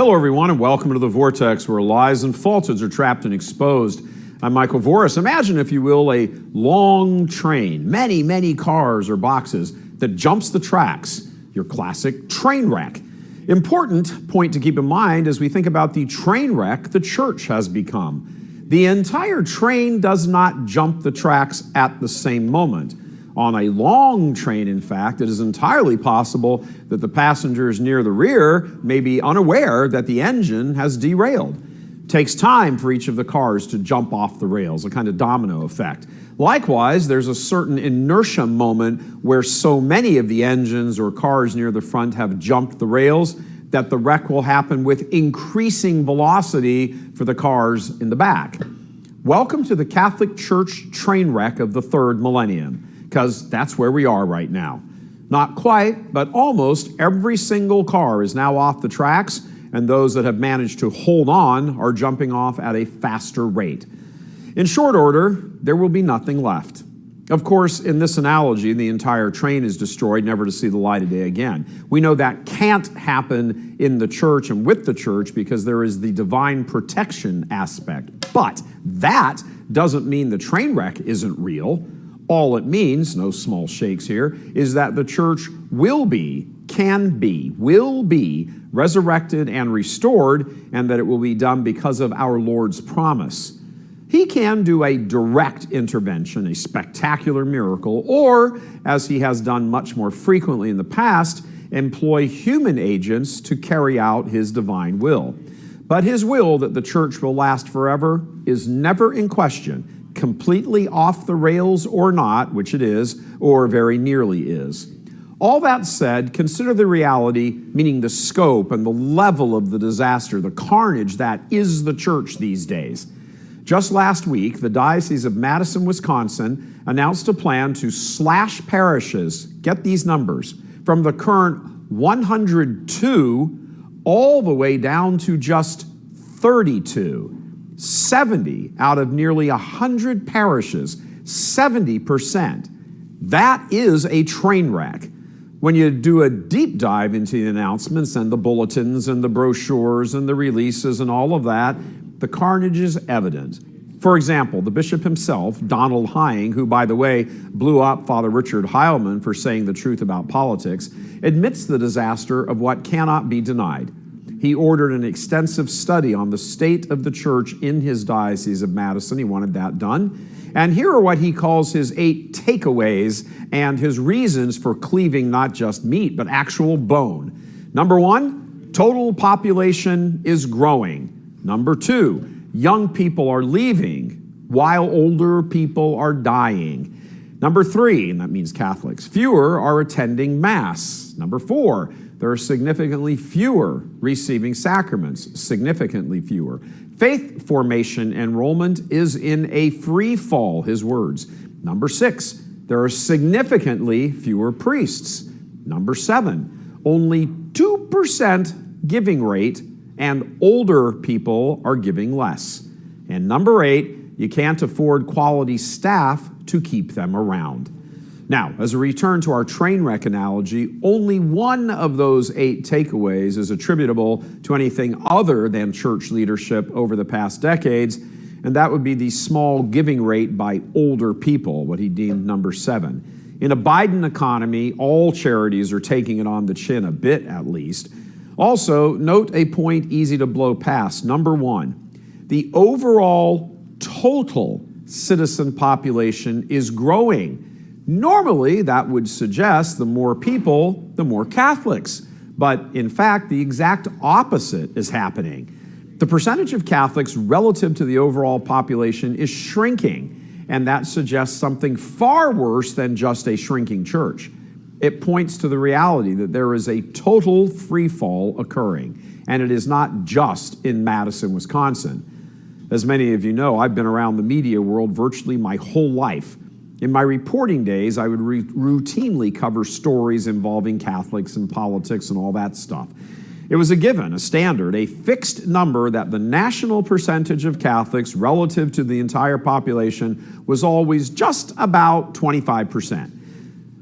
Hello, everyone, and welcome to The Vortex, where lies and falsehoods are trapped and exposed. I'm Michael Voris. Imagine, if you will, a long train, many cars or boxes that jumps the tracks, your classic train wreck. Important point to keep in mind as we think about the train wreck the church has become. The entire train does not jump the tracks at the same moment. On a long train, in fact, it is entirely possible that the passengers near the rear may be unaware that the engine has derailed. It takes time for each of the cars to jump off the rails, a kind of domino effect. Likewise, there's a certain inertia moment where so many of the engines or cars near the front have jumped the rails that the wreck will happen with increasing velocity for the cars in the back. Welcome to the Catholic Church train wreck of the third millennium, because that's where we are right now. Not quite, but almost every single car is now off the tracks, and those that have managed to hold on are jumping off at a faster rate. In short order, there will be nothing left. Of course, in this analogy, the entire train is destroyed, never to see the light of day again. We know that can't happen in the church and with the church because there is the divine protection aspect. But that doesn't mean the train wreck isn't real. All it means, no small shakes here, is that the church will be resurrected and restored, and that it will be done because of our Lord's promise. He can do a direct intervention, a spectacular miracle, or, as he has done much more frequently in the past, employ human agents to carry out his divine will. But his will that the church will last forever is never in question, completely off the rails or not, which it is, or very nearly is. All that said, consider the reality, meaning the scope and the level of the disaster, the carnage that is the church these days. Just last week, the Diocese of Madison, Wisconsin, announced a plan to slash parishes, get these numbers, from the current 102 all the way down to just 32. 70 out of nearly 100 parishes, 70%. That is a train wreck. When you do a deep dive into the announcements and the bulletins and the brochures and the releases and all of that, the carnage is evident. For example, the bishop himself, Donald Hying, who, by the way, blew up Father Richard Heilman for saying the truth about politics, admits the disaster of what cannot be denied. He ordered an extensive study on the state of the church in his Diocese of Madison. He wanted that done. And here are what he calls his 8 takeaways and his reasons for cleaving not just meat, but actual bone. Number 1, total population is growing. Number 2, young people are leaving while older people are dying. Number 3, and that means Catholics, fewer are attending Mass. Number 4, there are significantly fewer receiving sacraments, significantly fewer. Faith formation enrollment is in a free fall, his words. Number 6, there are significantly fewer priests. Number 7, only 2% giving rate, and older people are giving less. And number 8, you can't afford quality staff to keep them around. Now, as a return to our train wreck analogy, only one of those 8 takeaways is attributable to anything other than church leadership over the past decades, and that would be the small giving rate by older people, what he deemed number 7. In a Biden economy, all charities are taking it on the chin a bit, at least. Also, note a point easy to blow past. Number 1, the overall total citizen population is growing. Normally, that would suggest the more people, the more Catholics. But in fact, the exact opposite is happening. The percentage of Catholics relative to the overall population is shrinking, and that suggests something far worse than just a shrinking church. It points to the reality that there is a total free fall occurring, and it is not just in Madison, Wisconsin. As many of you know, I've been around the media world virtually my whole life. In my reporting days, I would routinely cover stories involving Catholics and politics and all that stuff. It was a given, a standard, a fixed number that the national percentage of Catholics relative to the entire population was always just about 25%.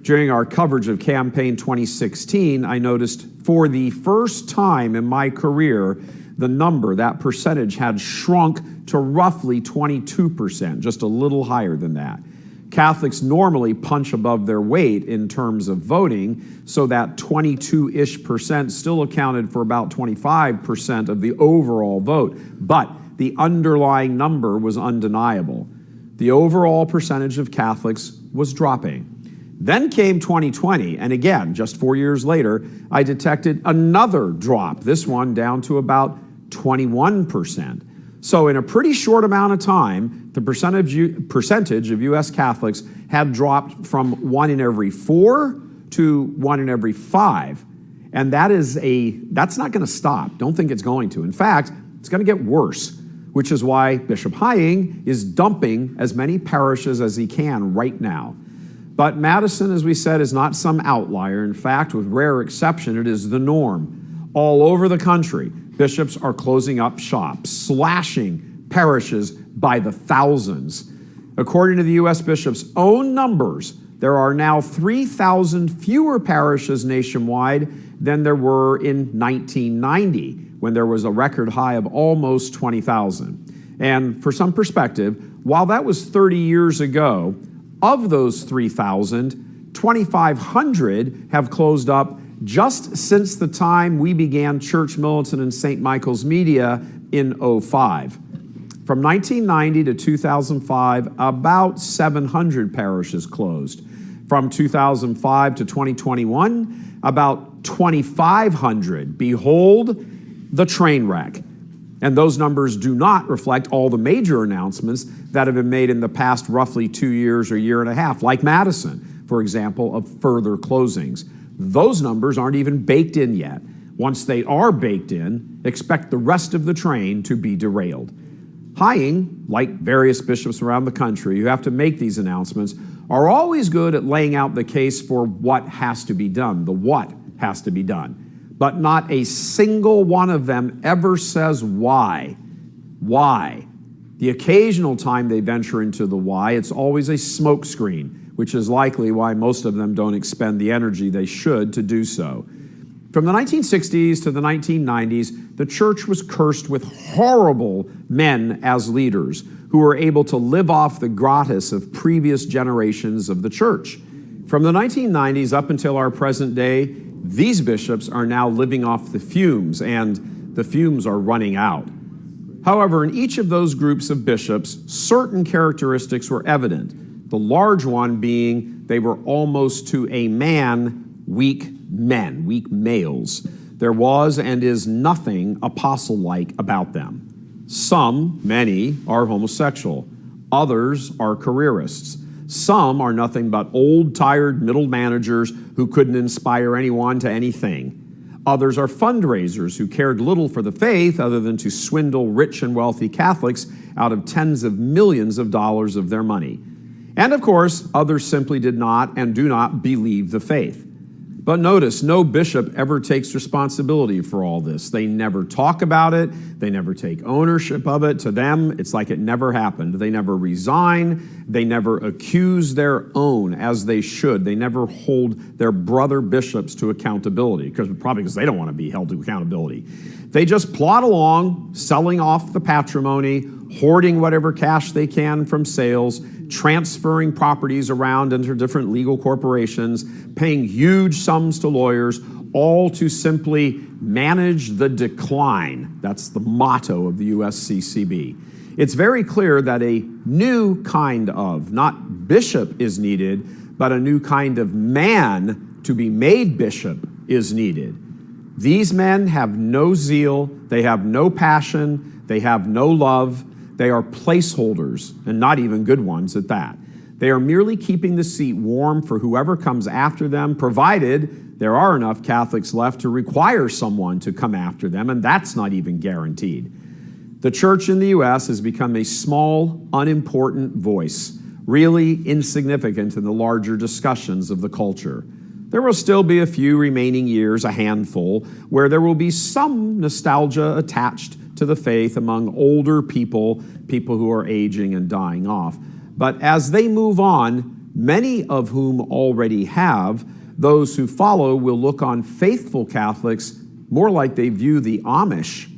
During our coverage of campaign 2016, I noticed for the first time in my career, that percentage had shrunk to roughly 22%, just a little higher than that. Catholics normally punch above their weight in terms of voting, so that 22-ish% still accounted for about 25% of the overall vote. But the underlying number was undeniable. The overall percentage of Catholics was dropping. Then came 2020, and again, just 4 years later, I detected another drop, this one down to about 21%. So in a pretty short amount of time, the percentage of U.S. Catholics had dropped from 1 in every 4 to 1 in every 5. And that's not going to stop. Don't think it's going to. In fact, it's going to get worse, which is why Bishop Hying is dumping as many parishes as he can right now. But Madison, as we said, is not some outlier. In fact, with rare exception, it is the norm. All over the country, bishops are closing up shop, slashing parishes by the thousands. According to the U.S. Bishop's own numbers, there are now 3,000 fewer parishes nationwide than there were in 1990, when there was a record high of almost 20,000. And for some perspective, while that was 30 years ago, of those 3,000, 2,500 have closed up just since the time we began Church Militant and St. Michael's Media in 2005. From 1990 to 2005, about 700 parishes closed. From 2005 to 2021, about 2,500. Behold the train wreck. And those numbers do not reflect all the major announcements that have been made in the past roughly 2 years or year and a half, like Madison, for example, of further closings. Those numbers aren't even baked in yet. Once they are baked in, expect the rest of the train to be derailed. Hying, like various bishops around the country who have to make these announcements, are always good at laying out the case for what has to be done, the what has to be done. But not a single one of them ever says why. Why? The occasional time they venture into the why, it's always a smokescreen, which is likely why most of them don't expend the energy they should to do so. From the 1960s to the 1990s, the church was cursed with horrible men as leaders who were able to live off the gratis of previous generations of the church. From the 1990s up until our present day, these bishops are now living off the fumes, and the fumes are running out. However, in each of those groups of bishops, certain characteristics were evident. The large one being they were almost to a man weak men, weak males. There was and is nothing apostle-like about them. Some, many, are homosexual. Others are careerists. Some are nothing but old, tired middle managers who couldn't inspire anyone to anything. Others are fundraisers who cared little for the faith other than to swindle rich and wealthy Catholics out of tens of millions of dollars of their money. And of course, others simply did not and do not believe the faith. But notice, no bishop ever takes responsibility for all this. They never talk about it. They never take ownership of it. To them, it's like it never happened. They never resign. They never accuse their own, as they should. They never hold their brother bishops to accountability, probably because they don't want to be held to accountability. They just plod along, selling off the patrimony, hoarding whatever cash they can from sales, transferring properties around into different legal corporations, paying huge sums to lawyers, all to simply manage the decline. That's the motto of the USCCB. It's very clear that a new kind of, not bishop is needed, but a new kind of man to be made bishop is needed. These men have no zeal, they have no passion, they have no love. They are placeholders, and not even good ones at that. They are merely keeping the seat warm for whoever comes after them, provided there are enough Catholics left to require someone to come after them, and that's not even guaranteed. The church in the U.S. has become a small, unimportant voice, really insignificant in the larger discussions of the culture. There will still be a few remaining years, a handful, where there will be some nostalgia attached to the faith among older people who are aging and dying off. But as they move on, many of whom already have. Those who follow will look on faithful Catholics more like they view the Amish.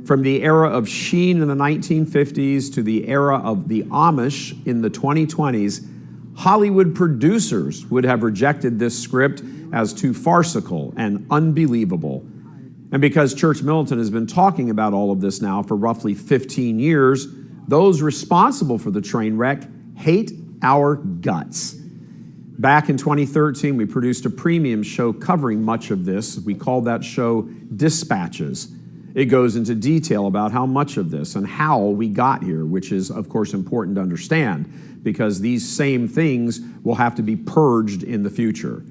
From the era of Sheen in the 1950s to the era of the Amish in the 2020s, Hollywood producers would have rejected this script as too farcical and unbelievable. And because Church Militant has been talking about all of this now for roughly 15 years, those responsible for the train wreck hate our guts. Back in 2013, we produced a premium show covering much of this. We called that show Dispatches. It goes into detail about how much of this and how we got here, which is, of course, important to understand because these same things will have to be purged in the future.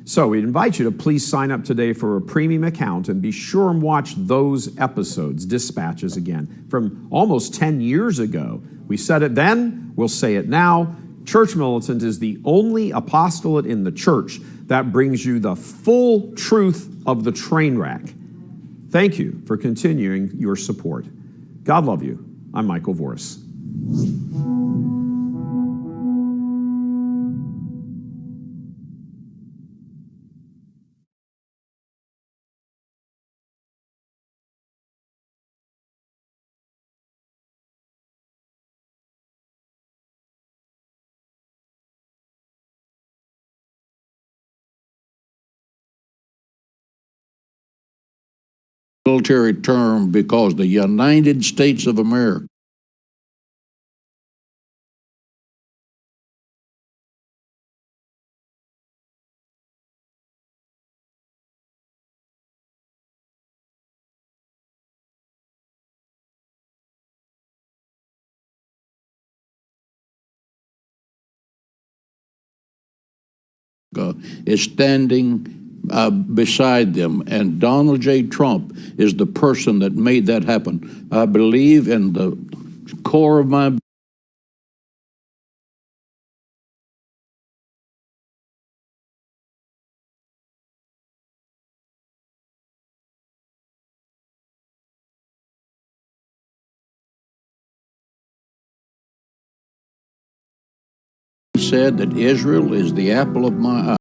So we invite you to please sign up today for a premium account and be sure and watch those episodes, Dispatches, again, from almost 10 years ago. We said it then, we'll say it now. Church Militant is the only apostolate in the church that brings you the full truth of the train wreck. Thank you for continuing your support. God love you. I'm Michael Voris. Military term because the United States of America is standing beside them, and Donald J. Trump is the person that made that happen. I believe in the core of my said that Israel is the apple of my eye.